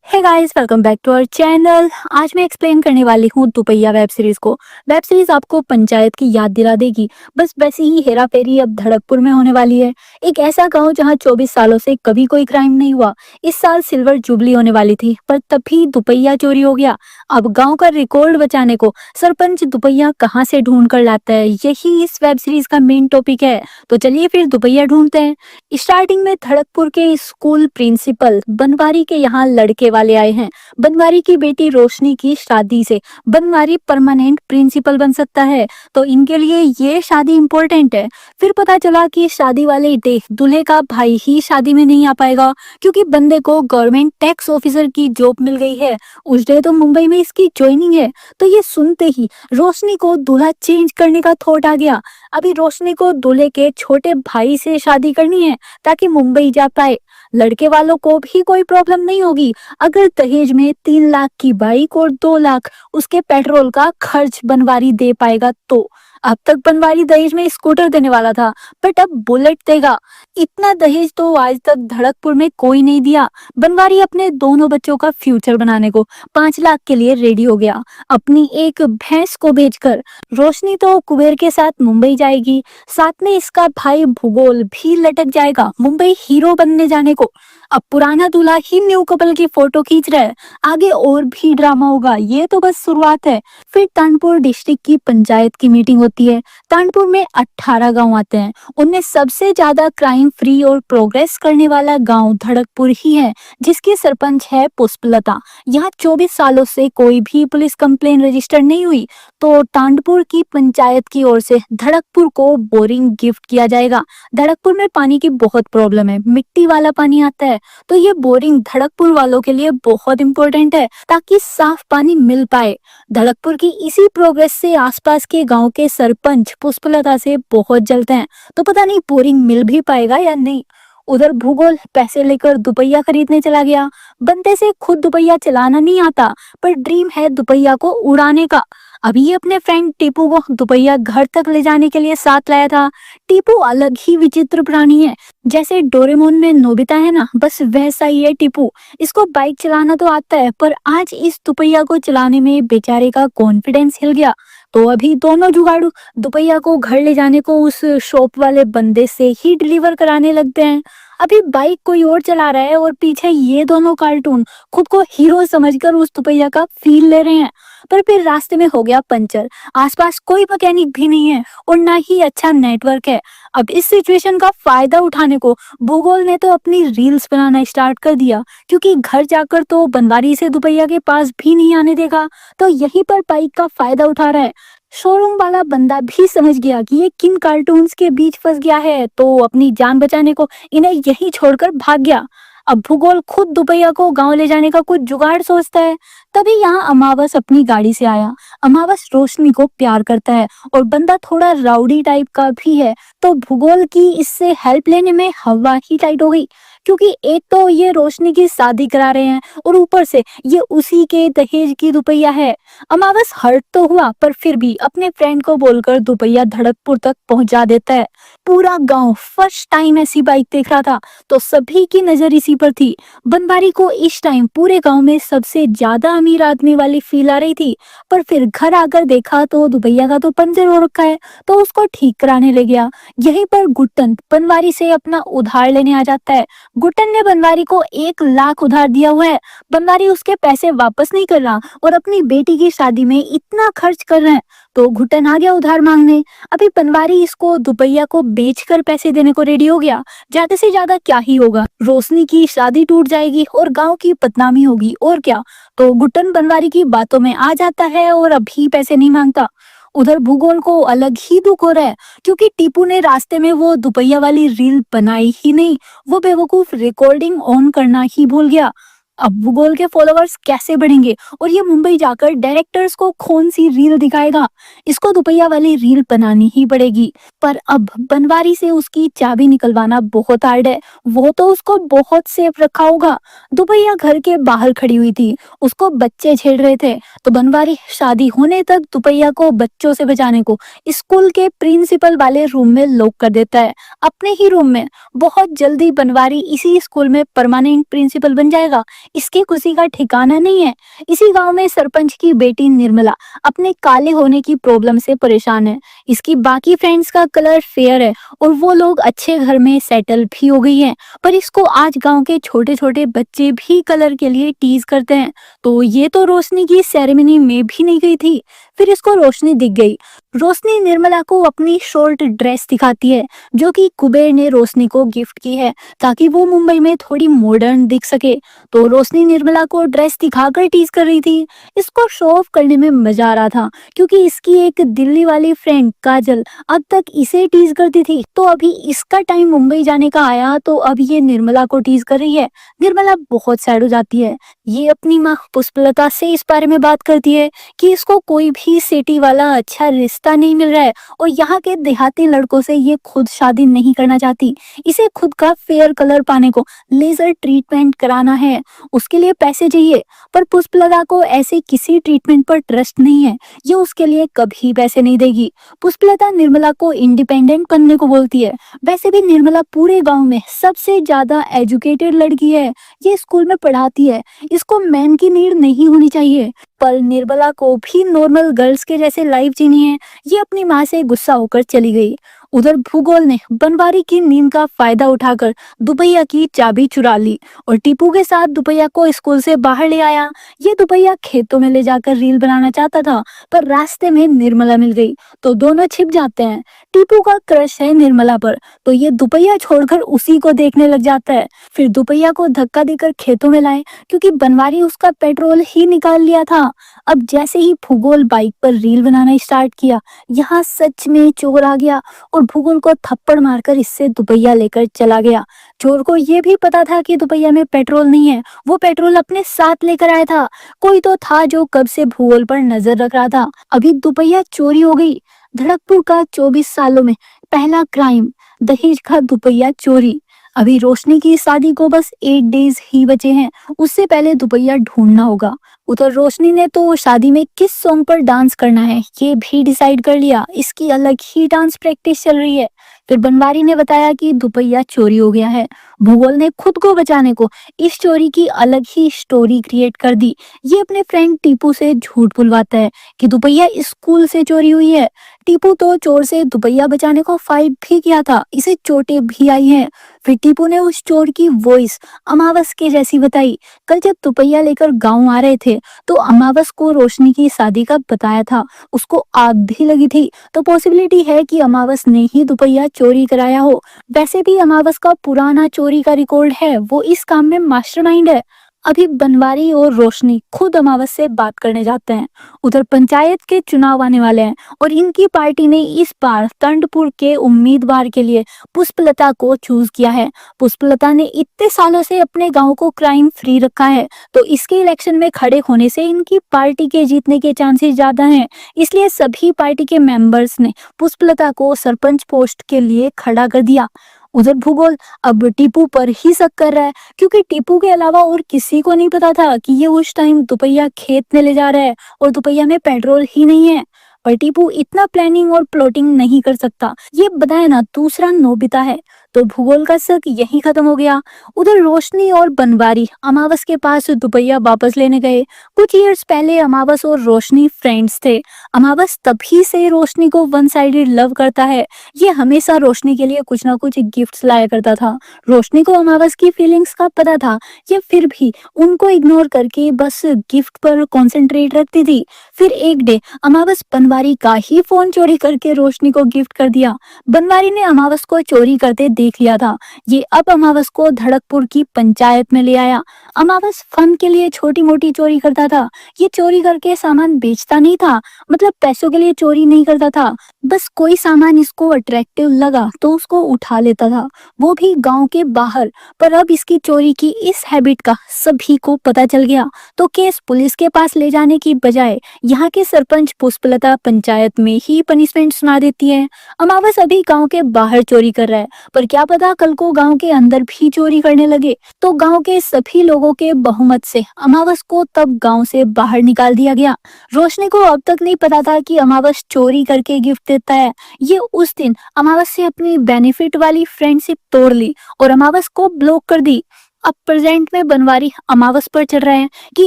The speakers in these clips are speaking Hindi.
Hey guys, welcome back to our channel. आज मैं एक्सप्लेन करने वाली हूँ दुपहिया वेब सीरीज को। वेब सीरीज आपको पंचायत की याद दिला देगी। बस वैसी ही हेरा फेरी अब धड़कपुर में होने वाली है। एक ऐसा गांव जहाँ 24 सालों से कभी कोई क्राइम नहीं हुआ। इस साल सिल्वर जुबली होने वाली थी, पर तभी दुपहिया चोरी हो गया। अब गाँव का रिकॉर्ड बचाने को सरपंच दुपहिया कहाँ से ढूंढ कर लाता है, यही इस वेब सीरीज का मेन टॉपिक है। तो चलिए फिर दुपहिया ढूंढते हैं। स्टार्टिंग में धड़कपुर के स्कूल प्रिंसिपल बनवारी के यहाँ लड़के वाले आए हैं। बनवारी की बेटी रोशनी की शादी से बनवारी परमानेंट प्रिंसिपल बन सकता है, तो इनके लिए ये शादी इम्पोर्टेंट है। फिर पता चला कि शादी वाले डे दूल्हे का भाई ही शादी में नहीं आ पाएगा, क्योंकि बंदे को गवर्नमेंट टैक्स ऑफिसर की जॉब मिल गई है। उस डे तो मुंबई में इसकी ज्वाइनिंग है। तो ये सुनते ही रोशनी को दूल्हा चेंज करने का थॉट आ गया। अभी रोशनी को दूल्हे के छोटे भाई से शादी करनी है, ताकि मुंबई जा पाए। लड़के वालों को भी कोई प्रॉब्लम नहीं होगी अगर दहेज में 3 लाख की बाइक और 2 लाख उसके पेट्रोल का खर्च बनवारी दे पाएगा। तो अब तक बनवारी दहेज में स्कूटर देने वाला था, बट अब बुलेट देगा। इतना दहेज तो आज तक धड़कपुर में कोई नहीं दिया। बनवारी अपने दोनों बच्चों का फ्यूचर बनाने को 5 लाख के लिए रेडी हो गया, अपनी एक भैंस को बेचकर। रोशनी तो कुबेर के साथ मुंबई जाएगी, साथ में इसका भाई भूगोल भी लटक जाएगा मुंबई हीरो बनने जाने को। अब पुराना दूल्हा ही न्यू कपल की फोटो खींच रहा है, आगे और भी ड्रामा होगा। ये तो बस शुरुआत है। फिर तानपुर डिस्ट्रिक्ट की पंचायत की मीटिंग होती है। तानपुर में 18 गांव आते हैं। उनमें सबसे ज्यादा क्राइम फ्री और प्रोग्रेस करने वाला गांव धड़कपुर ही है, जिसकी सरपंच है पुष्पलता। यहाँ 24 सालों से कोई भी पुलिस कंप्लेन रजिस्टर नहीं हुई, तो तांडपुर की पंचायत की ओर से धड़कपुर को बोरिंग गिफ्ट किया जाएगा। धड़कपुर में पानी की बहुत प्रॉब्लम है, मिट्टी वाला पानी आता है, तो ये बोरिंग धड़कपुर वालों के लिए बहुत इंपॉर्टेंट है, ताकि साफ पानी मिल पाए। धड़कपुर की इसी प्रोग्रेस से आसपास के गांव के सरपंच पुष्पलता से बहुत जलते हैं, तो पता नहीं बोरिंग मिल भी पाएगा या नहीं। उधर भूगोल पैसे लेकर दुपहिया खरीदने चला गया। बंदे से खुद दुपहिया चलाना नहीं आता, पर ड्रीम है दुपहिया को उड़ाने का। अभी ये अपने फ्रेंड टीपू को दुपहिया घर तक ले जाने के लिए साथ लाया था। टीपू अलग ही विचित्र प्राणी है, जैसे डोरेमोन में नोबिता है ना, बस वैसा ही है टीपू। इसको बाइक चलाना तो आता है, पर आज इस दुपहिया को चलाने में बेचारे का कॉन्फिडेंस हिल गया। तो अभी दोनों जुगाड़ू दुपहिया को घर ले जाने को उस शॉप वाले बंदे से ही डिलीवर कराने लगते हैं। अभी बाइक कोई और चला रहा है और पीछे ये दोनों कार्टून खुद को हीरो समझकर उस दुपहिया का फील ले रहे हैं। पर फिर रास्ते में हो गया पंचर। आसपास कोई मैकेनिक भी नहीं है और ना ही अच्छा नेटवर्क है। अब इस सिचुएशन का फायदा उठाने को भूगोल ने तो अपनी रील्स बनाना स्टार्ट कर दिया, क्योंकि घर जाकर तो बनवारी से दुपहिया के पास भी नहीं आने देगा। तो यहीं पर बाइक का फायदा उठा रहा है। शोरूम वाला बंदा भी समझ गया कि ये किन कार्टून्स के बीच फंस गया है, तो अपनी जान बचाने को इन्हें यहीं छोड़कर भाग गया। अब भूगोल खुद दुपहिया को गांव ले जाने का कुछ जुगाड़ सोचता है। तभी यहाँ अमावस अपनी गाड़ी से आया। अमावस रोशनी को प्यार करता है और बंदा थोड़ा राउडी टाइप का भी है, तो भूगोल की इससे हेल्प लेने में हवा ही टाइट हो गई, क्योंकि एक तो ये रोशनी की शादी करा रहे हैं और ऊपर से ये उसी के दहेज की दुपहिया है। अमावस हर्ट तो हुआ, पर फिर भी अपने फ्रेंड को बोलकर दुपहिया धड़कपुर तक पहुंचा देता है। पूरा गांव फर्स्ट टाइम ऐसी बाइक देख रहा था, तो सभी की नजर इसी पर थी। बनवारी को इस टाइम पूरे गांव में सबसे ज्यादा अमीर आदमी वाली फील आ रही थी। पर फिर घर आकर देखा तो दुपहिया का तो पंचर हो रखा है, तो उसको ठीक कराने ले गया। यहीं पर गुट्टन बनवारी से अपना उधार लेने आ जाता है। गुट्टन ने बनवारी को 1 लाख उधार दिया हुआ है। बनवारी उसके पैसे वापस नहीं कर रहा और अपनी बेटी की शादी में इतना खर्च कर रहे हैं, तो घुटन आ गया उधार मांगने। अभी बनवारी इसको दुपहिया को बेचकर पैसे देने को रेडी हो गया। ज्यादा से ज्यादा क्या ही होगा, रोशनी की शादी टूट जाएगी और गांव की बदनामी होगी, और क्या। तो घुटन बनवारी की बातों में आ जाता है और अभी पैसे नहीं मांगता। उधर भूगोल को अलग ही दुख हो रहा है, क्योंकि टीपू ने रास्ते में वो दुपहिया वाली रील बनाई ही नहीं। वो बेवकूफ रिकॉर्डिंग ऑन करना ही भूल गया। अब भूगोल के फॉलोअर्स कैसे बढ़ेंगे और ये मुंबई जाकर डायरेक्टर्स को कौन सी रील दिखाएगा। इसको दुपहिया वाली रील बनानी ही पड़ेगी। पर अब बनवारी से उसकी चाबी निकलवाना बहुत हार्ड है। वो तो उसको बहुत सेफ रखा होगा। दुपहिया घर के बाहर खड़ी हुई थी, उसको बच्चे छेड़ रहे थे, तो बनवारी शादी होने तक दुपहिया को बच्चों से बचाने को स्कूल के प्रिंसिपल वाले रूम में लॉक कर देता है, अपने ही रूम में। बहुत जल्दी बनवारी इसी स्कूल में परमानेंट प्रिंसिपल बन जाएगा। इसकी खुशी का ठिकाना नहीं है। इसी गांव में सरपंच की बेटी निर्मला अपने काले होने की प्रॉब्लम से परेशान है। इसकी बाकी फ्रेंड्स का कलर फेयर है और वो लोग अच्छे घर में सेटल भी हो गई हैं, पर इसको आज गांव के छोटे छोटे बच्चे भी कलर के लिए टीज करते हैं। तो ये तो रोशनी की सेरेमनी में भी नहीं गई थी, फिर इसको रोशनी दिख गई। रोशनी निर्मला को अपनी शॉर्ट ड्रेस दिखाती है जो कि कुबेर ने रोशनी को गिफ्ट की है ताकि वो मुंबई में थोड़ी मॉडर्न दिख सके। तो रोशनी निर्मला को ड्रेस दिखाकर टीज कर रही थी। इसको शो ऑफ करने में मजा आ रहा था क्योंकि इसकी एक दिल्ली वाली फ्रेंड काजल अब तक इसे टीज करती थी, तो अभी इसका टाइम मुंबई जाने का आया तो अब ये निर्मला को टीज कर रही है। निर्मला बहुत सैड हो जाती है। ये अपनी माँ पुष्पलता से इस बारे में बात करती है कि इसको कोई भी सिटी वाला अच्छा रिश्ता नहीं मिल रहा है और यहाँ के देहाती लड़कों से ये खुद शादी नहीं करना चाहती। इसे खुद का फेयर कलर पाने को लेजर ट्रीटमेंट कराना है, उसके लिए पैसे चाहिए, पर पुष्पलता को ऐसे किसी ट्रीटमेंट पर ट्रस्ट नहीं है। ये उसके लिए कभी पैसे नहीं देगी। पुष्पलता निर्मला को इंडिपेंडेंट बनने को बोलती है। वैसे भी निर्मला पूरे गांव में सबसे ज्यादा एजुकेटेड लड़की है। ये स्कूल में पढ़ाती है, इसको मैन की नीड नहीं होनी चाहिए। पर निर्मला को भी नॉर्मल गर्ल्स के जैसे लाइफ जीनी है। ये अपनी माँ से गुस्सा होकर चली गई। उधर भूगोल ने बनवारी की नींद का फायदा उठाकर दुपहिया की चाबी चुरा ली और टीपू के साथ दुपहिया को स्कूल से बाहर ले आया। ये दुपहिया खेतों में ले जाकर रील बनाना चाहता था, पर रास्ते में निर्मला मिल गई तो दोनों छिप जाते हैं। टीपू का क्रश है निर्मला पर, तो ये दुपहिया छोड़कर उसी को देखने लग जाता है। फिर दुपहिया को धक्का देकर खेतों में लाए क्योंकि बनवारी उसका पेट्रोल ही निकाल लिया था। अब जैसे ही भूगोल बाइक पर रील बनाना स्टार्ट किया, यहाँ सच में चोर आ गया और भूगोल को थप्पड़ मारकर इससे दुपहिया लेकर चला गया। चोर को ये भी पता था कि दुपहिया में पेट्रोल नहीं है, वो पेट्रोल अपने साथ लेकर आया था। कोई तो था जो कब से भूगोल पर नजर रख रहा था। अभी दुपहिया चोरी हो गई। धड़कपुर का 24 सालों में पहला क्राइम, दहेज का दुपहिया चोरी। अभी रोशनी की शादी को बस 8 डेज ही बचे हैं, उससे पहले दुपहिया ढूंढना होगा। उधर रोशनी ने तो शादी में किस सॉन्ग पर डांस करना है ये भी डिसाइड कर लिया। इसकी अलग ही डांस प्रैक्टिस चल रही है। फिर बनवारी ने बताया कि दुपहिया चोरी हो गया है। भूगोल ने खुद को बचाने को इस चोरी की अलग ही स्टोरी क्रिएट कर दी। ये अपने फ्रेंड टीपू से झूठ बुलवाता है कि दुपहिया स्कूल से चोरी हुई है। टीपू तो चोर से दुपहिया बचाने को फाइट भी किया था, इसे चोटें भी आई हैं। फिर टीपू ने उस चोर की वॉइस अमावस के जैसी बताई। कल जब दुपहिया लेकर गांव आ रहे थे तो अमावस को रोशनी की शादी का बताया था, उसको आग भी लगी थी, तो पॉसिबिलिटी है कि अमावस ने ही दुपहिया चोरी कराया हो। वैसे भी अमावस का पुराना चोरी का रिकॉर्ड है, वो इस काम में मास्टरमाइंड है। अभी बनवारी और रोशनी खुद अमावस से बात करने जाते हैं। उधर पंचायत के चुनाव आने वाले हैं और इनकी पार्टी ने इस बार तंडपुर के उम्मीदवार के लिए पुष्पलता को चूज किया है। पुष्पलता ने इतने सालों से अपने गांव को क्राइम फ्री रखा है, तो इसके इलेक्शन में खड़े होने से इनकी पार्टी के जीतने के चांसेस ज्यादा हैं। इसलिए सभी पार्टी के मेंबर्स ने पुष्पलता को सरपंच पोस्ट के लिए खड़ा कर दिया। उधर भूगोल अब टीपू पर ही शक कर रहा है क्योंकि टीपू के अलावा और किसी को नहीं पता था कि ये उस टाइम दुपहिया खेत में ले जा रहा है और दुपहिया में पेट्रोल ही नहीं है। पर टीपू इतना प्लानिंग और प्लॉटिंग नहीं कर सकता। ये बताया ना दूसरा नोबिता है, तो भूगोल का शक यही खत्म हो गया। उधर रोशनी और बनवारी अमावस के पास दुपहिया वापस लेने गए। कुछ ईयर्स पहले अमावस और रोशनी फ्रेंड्स थे। अमावस तभी से रोशनी को वन साइडेड लव करता है। ये हमेशा रोशनी के लिए कुछ ना कुछ गिफ्ट्स लाया करता था। रोशनी को अमावस की फीलिंग्स का पता था, ये फिर भी उनको इग्नोर करके बस गिफ्ट पर कॉन्सेंट्रेट रखती थी। फिर एक डे अमावस बनवारी का ही फोन चोरी करके रोशनी को गिफ्ट कर दिया। बनवारी ने अमावस को चोरी करते देख लिया था। ये अब अमावस को धड़कपुर की पंचायत में ले आया। अमावस फन के लिए छोटी मोटी चोरी करता था। ये चोरी करके सामान बेचता नहीं था, मतलब पैसों के लिए चोरी नहीं करता था। बस कोई सामान इसको अट्रैक्टिव लगा तो उसको उठा लेता था, वो भी गांव के बाहर। पर अब इसकी चोरी की इस हैबिट का सभी को पता चल गया, तो केस पुलिस के पास ले जाने की बजाय यहाँ के सरपंच पुष्पलता पंचायत में ही पनिशमेंट सुना देती है। अमावस अभी गांव के बाहर चोरी कर रहा है, पर क्या पता कल को गांव के अंदर भी चोरी करने लगे तो गांव के सभी लोगों के बहुमत से अमावस को तब गांव से बाहर निकाल दिया गया। रोशनी को अब तक नहीं पता था कि अमावस चोरी करके गिफ्ट देता है। ये उस दिन अमावस से अपनी बेनिफिट वाली फ्रेंडशिप तोड़ ली और अमावस को ब्लॉक कर दी। अब प्रेजेंट में बनवारी अमावस पर चढ़ रहे हैं कि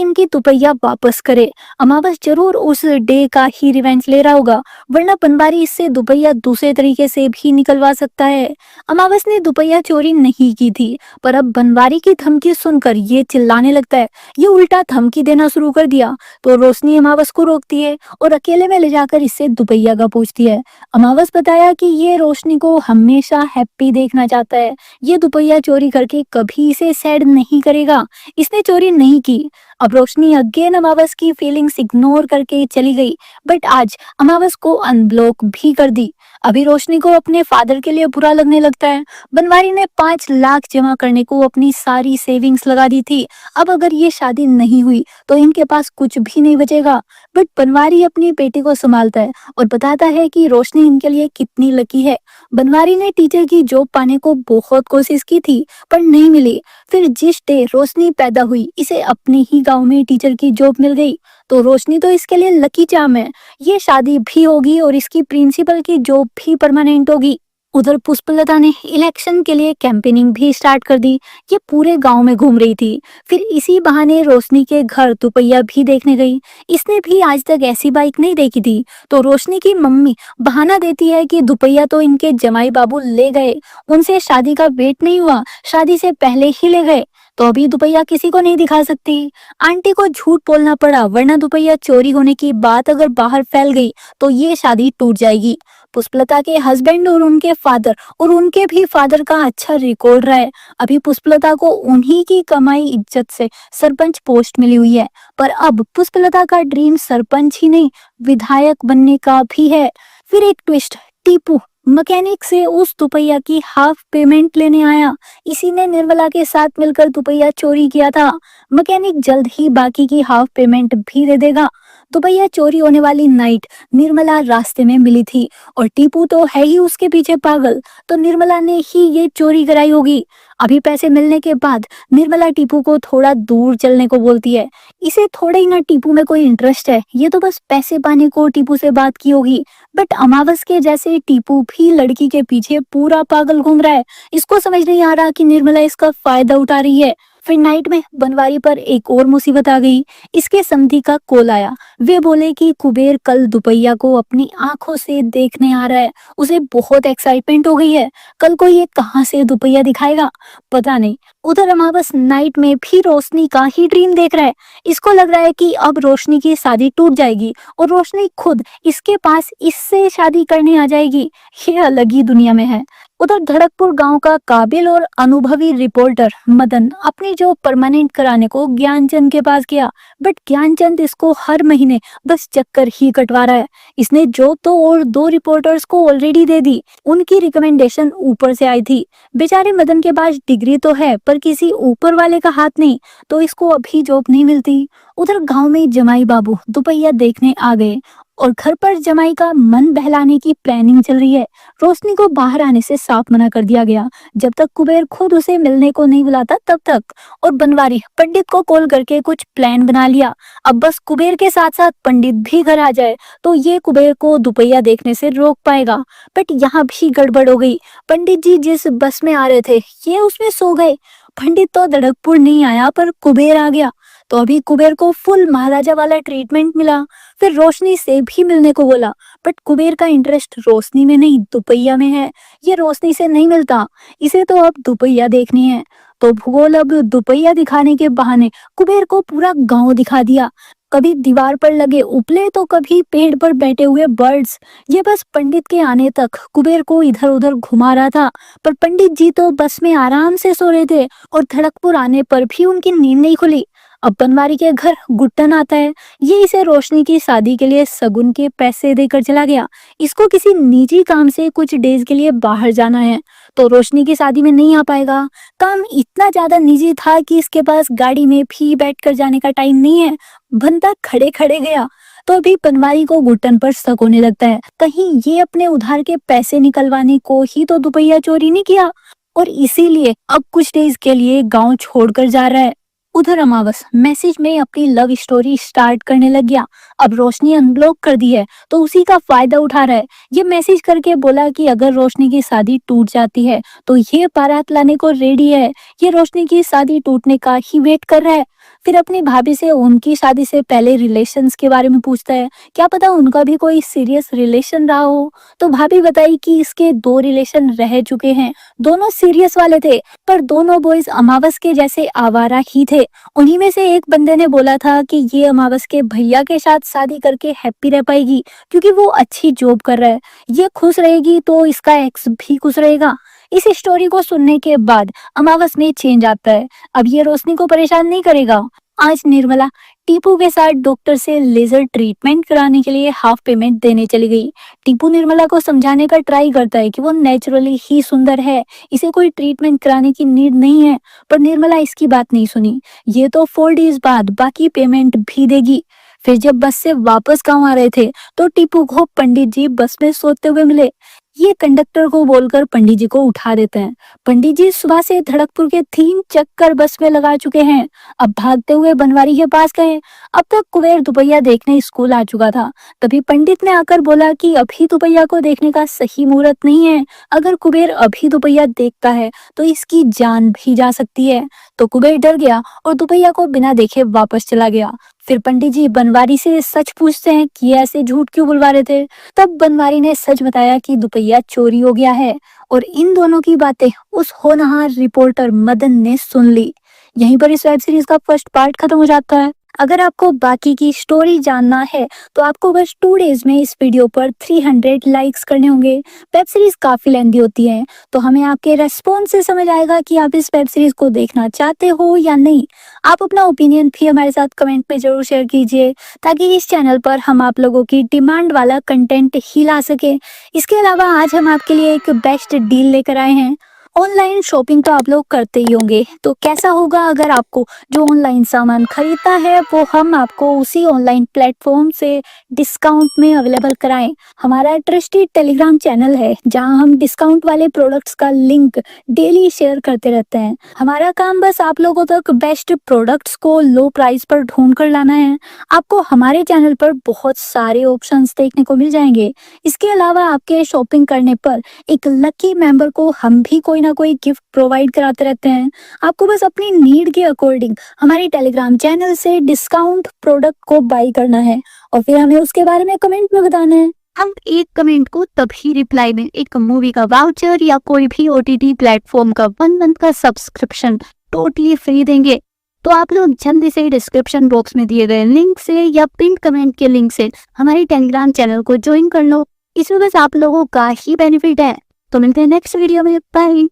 इनकी तुपैया वापस करे। अमावस जरूर उस डे का ही रिवेंज ले रहा होगा, वरना बनवारी इससे दुपैया दूसरे तरीके से भी निकलवा सकता है। अमावस ने दुपैया चोरी नहीं की थी, पर अब बनवारी की धमकी सुनकर ये चिल्लाने लगता है। ये उल्टा धमकी देना शुरू कर दिया तो रोशनी अमावस को रोकती है और अकेले में ले जाकर इससे दुपैया का पूछती है। अमावस बताया कि ये रोशनी को हमेशा हैप्पी देखना चाहता है, ये दुपैया चोरी करके कभी इसे सैड नहीं करेगा, इसने चोरी नहीं की। अब रोशनी अगेन अमावस की फीलिंग्स इग्नोर करके चली गई, बट आज अमावस को अनब्लॉक भी कर दी। अभी रोशनी को अपने फादर के लिए बुरा लगने लगता है। बनवारी ने 5 लाख जमा करने को अपनी सारी सेविंग्स लगा दी थी। अब अगर ये शादी नहीं हुई तो इनके पास कुछ भी नहीं बचेगा। बट बनवारी अपनी बेटी को संभालता है और बताता है कि रोशनी इनके लिए कितनी लकी है। बनवारी ने टीचर की जॉब पाने को बहुत कोशिश की थी, पर नहीं मिली। फिर जिस डे रोशनी पैदा हुई, इसे अपने ही गांव में टीचर की जॉब मिल गई। तो रोशनी तो इसके लिए लकी चार्म है। ये शादी भी होगी और इसकी प्रिंसिपल की जॉब भी परमानेंट होगी। उधर पुष्पलता ने इलेक्शन के लिए कैंपेनिंग भी स्टार्ट कर दी। ये पूरे गांव में घूम रही थी। फिर इसी बहाने रोशनी के घर दुपैया भी देखने गई। इसने भी आज तक ऐसी बाइक नहीं देखी थी। तो रोशनी की मम्मी बहाना देती है कि दुपैया तो इनके जमाई बाबू ले गए, उनसे शादी का वेट नहीं हुआ, शादी से पहले ही ले गए, तो अभी दुपैया किसी को नहीं दिखा सकती। आंटी को झूठ बोलना पड़ा, वरना दुपैया चोरी होने की बात अगर बाहर फैल गई तो ये शादी टूट जाएगी। पुष्पलता के हस्बैंड और उनके फादर और उनके भी फादर का अच्छा रिकॉर्ड रहा है। अभी पुष्पलता को उन्हीं की कमाई इज्जत से सरपंच पोस्ट मिली हुई है। पर अब पुष्पलता का ड्रीम सरपंच ही नहीं, विधायक बनने का भी है। फिर एक ट्विस्ट, टीपू मैकेनिक से उस दुपैया की हाफ पेमेंट लेने आया। इसी ने निर्मला के साथ मिलकर दुपैया चोरी किया था। मैकेनिक जल्द ही बाकी की हाफ पेमेंट भी दे देगा। दुपैया चोरी होने वाली नाइट निर्मला रास्ते में मिली थी और टीपू तो है ही उसके पीछे पागल, तो निर्मला ने ही ये चोरी कराई होगी। अभी पैसे मिलने के बाद निर्मला टीपू को थोड़ा दूर चलने को बोलती है। इसे थोड़ा ही ना टीपू में कोई इंटरेस्ट है, ये तो बस पैसे पाने को टीपू से बात की होगी। बट अमावस के जैसे टीपू भी लड़की के पीछे पूरा पागल घूम रहा है। इसको समझ नहीं आ रहा कि निर्मला इसका फायदा उठा रही है। फिर नाइट में बनवारी पर एक और मुसीबत आ गई। इसके समधी का कॉल आया। वे बोले कि कुबेर कल दुपैया को अपनी आंखों से देखने आ रहा है। उसे बहुत एक्साइटमेंट हो गई है। कल को ये कहां से दुपैया दिखाएगा पता नहीं। उधर अमावस नाइट में भी रोशनी का ही ड्रीम देख रहा है। इसको लग रहा है कि अब रोशनी की शादी टूट जाएगी और रोशनी खुद इसके पास इससे शादी करने आ जाएगी। ये अलग ही दुनिया में है। उधर धड़कपुर गांव का काबिल और अनुभवी रिपोर्टर मदन अपनी जॉब परमानेंट कराने को ज्ञानचंद के पास गया, बट ज्ञानचंद इसको हर महीने बस चक्कर ही कटवा रहा है। इसने जॉब तो और 2 रिपोर्टर्स को ऑलरेडी दे दी, उनकी रिकमेंडेशन ऊपर से आई थी। बेचारे मदन के पास डिग्री तो है पर किसी ऊपर वाले का हाथ नहीं, तो इसको अभी जॉब नहीं मिलती। उधर गांव में जमाई बाबू दुपैया देखने आ गए और घर पर जमाई का मन बहलाने की प्लानिंग चल रही है। रोशनी को बाहर आने से साफ मना कर दिया गया, जब तक कुबेर खुद उसे मिलने को नहीं बुलाता तब तक। और बनवारी पंडित को कॉल करके कुछ प्लान बना लिया। अब बस कुबेर के साथ साथ पंडित भी घर आ जाए तो ये कुबेर को दुपैया देखने से रोक पाएगा। बट यहाँ भी गड़बड़ हो गई। पंडित जी जिस बस में आ रहे थे ये उसमें सो गए। पंडित तो धड़कपुर नहीं आया पर कुबेर आ गया, तो अभी कुबेर को फुल महाराजा वाला ट्रीटमेंट मिला। फिर रोशनी से भी मिलने को बोला, बट कुबेर का इंटरेस्ट रोशनी में नहीं दुपैया में है। ये रोशनी से नहीं मिलता, इसे तो अब दुपैया देखनी है। तो भूगोल अब दुपैया दिखाने के बहाने कुबेर को पूरा गांव दिखा दिया। कभी दीवार पर लगे उपले तो कभी पेड़ पर बैठे हुए बर्ड्स। ये बस पंडित के आने तक कुबेर को इधर उधर घुमा रहा था, पर पंडित जी तो बस में आराम से सो रहे थे और धड़कपुर आने पर भी उनकी नींद नहीं खुली। अब बनवारी के घर गुट्टन आता है। ये इसे रोशनी की शादी के लिए सगुन के पैसे देकर चला गया। इसको किसी निजी काम से कुछ डेज के लिए बाहर जाना है, तो रोशनी की शादी में नहीं आ पाएगा। काम इतना ज्यादा निजी था कि इसके पास गाड़ी में भी बैठकर जाने का टाइम नहीं है। बंदा खड़े खड़े गया। तो अभी बनवारी को गुट्टन पर शक होने लगता है, कहीं ये अपने उधार के पैसे निकलवाने को ही तो दुपैया चोरी नहीं किया, और इसीलिए अब कुछ डेज के लिए गांव छोड़कर जा रहा है। उधर अमावस मैसेज में अपनी लव स्टोरी स्टार्ट करने लग गया। अब रोशनी अनब्लॉक कर दी है तो उसी का फायदा उठा रहा है। ये मैसेज करके बोला कि अगर रोशनी की शादी टूट जाती है तो ये बारात लाने को रेडी है। ये रोशनी की शादी टूटने का ही वेट कर रहा है। फिर अपनी भाभी से उनकी शादी से पहले रिलेशंस के बारे में पूछता है, क्या पता उनका भी कोई सीरियस रिलेशन रहा हो। तो भाभी बताई कि इसके 2 रिलेशन रह चुके हैं, दोनों सीरियस वाले थे, पर दोनों बॉयज अमावस के जैसे आवारा ही थे। उन्हीं में से एक बंदे ने बोला था कि ये अमावस के भैया के साथ शादी करके हैप्पी रह पाएगी क्योंकि वो अच्छी जॉब कर रहा है। ये खुश रहेगी तो इसका एक्स भी खुश रहेगा। इस स्टोरी को सुनने के बाद अमावस में चेंज आता है। अब ये रोशनी को परेशान नहीं करेगा। आज निर्मला टीपू के साथ डॉक्टर से लेजर ट्रीटमेंट कराने के लिए हाफ पेमेंट देने चली गई। टीपू निर्मला को समझाने का ट्राई करता है कि वो नेचुरली ही सुंदर है, इसे कोई ट्रीटमेंट कराने की नीड नहीं है, पर निर्मला इसकी बात नहीं सुनी। ये तो 4 डेज बाद बाकी पेमेंट भी देगी। फिर जब बस से वापस गांव आ रहे थे तो टीपू को पंडित जी बस में सोते हुए मिले। ये कंडक्टर को बोलकर पंडित जी को उठा देते हैं। पंडित जी सुबह से धड़कपुर के 3 चक्कर बस में लगा चुके हैं। अब भागते हुए बनवारी के पास गए। अब तक कुबेर दुपहिया देखने स्कूल आ चुका था। तभी पंडित ने आकर बोला कि अभी दुपहिया को देखने का सही मुहूर्त नहीं है। अगर कुबेर अभी दुपहिया देखता है तो इसकी जान भी जा सकती है। तो कुबेर डर गया और दुपहिया को बिना देखे वापस चला गया। फिर पंडित जी बनवारी से सच पूछते हैं कि ये ऐसे झूठ क्यों बुलवा रहे थे। तब बनवारी ने सच बताया कि दुपहिया चोरी हो गया है। और इन दोनों की बातें उस होनहार रिपोर्टर मदन ने सुन ली। यहीं पर इस वेब सीरीज का फर्स्ट पार्ट खत्म हो जाता है। अगर आपको बाकी की स्टोरी जानना है तो आपको बस 2 डेज में इस वीडियो पर 300 लाइक्स करने होंगे। वेब सीरीज काफी लेंथी होती है तो हमें आपके रेस्पॉन्स से समझ आएगा कि आप इस वेब सीरीज को देखना चाहते हो या नहीं। आप अपना ओपिनियन भी हमारे साथ कमेंट में जरूर शेयर कीजिए ताकि इस चैनल पर हम आप लोगों की डिमांड वाला कंटेंट ही ला सके। इसके अलावा आज हम आपके लिए एक बेस्ट डील लेकर आए हैं। ऑनलाइन शॉपिंग तो आप लोग करते ही होंगे, तो कैसा होगा अगर आपको जो ऑनलाइन सामान खरीदता है वो हम आपको उसी ऑनलाइन प्लेटफॉर्म से डिस्काउंट में अवेलेबल कराएं। हमारा ट्रस्टेड टेलीग्राम चैनल है जहां हम डिस्काउंट वाले प्रोडक्ट्स का लिंक डेली शेयर करते रहते हैं। हमारा काम बस आप लोगों तक बेस्ट प्रोडक्ट्स को लो प्राइस पर ढूंढ कर लाना है। आपको हमारे चैनल पर बहुत सारे ऑप्शंस देखने को मिल जाएंगे। इसके अलावा आपके शॉपिंग करने पर एक लकी मेंबर को हम भी कोई ना कोई गिफ्ट प्रोवाइड कराते रहते हैं। आपको बस अपनी नीड के अकॉर्डिंग हमारे टेलीग्राम चैनल से डिस्काउंट प्रोडक्ट को बाय करना है और फिर हमें उसके बारे में कमेंट में बताना है। हम एक कमेंट को तभी रिप्लाई में एक मूवी का वाउचर या कोई भी OTT प्लेटफॉर्म का 1 मंथ का सब्सक्रिप्शन टोटली फ्री देंगे। तो आप लोग जल्दी से डिस्क्रिप्शन बॉक्स में दिए गए लिंक से या पिन कमेंट के लिंक से हमारे टेलीग्राम चैनल को ज्वाइन कर लो। इसमें बस आप लोगों का ही बेनिफिट है। तो मिलते हैं नेक्स्ट वीडियो में। बाय।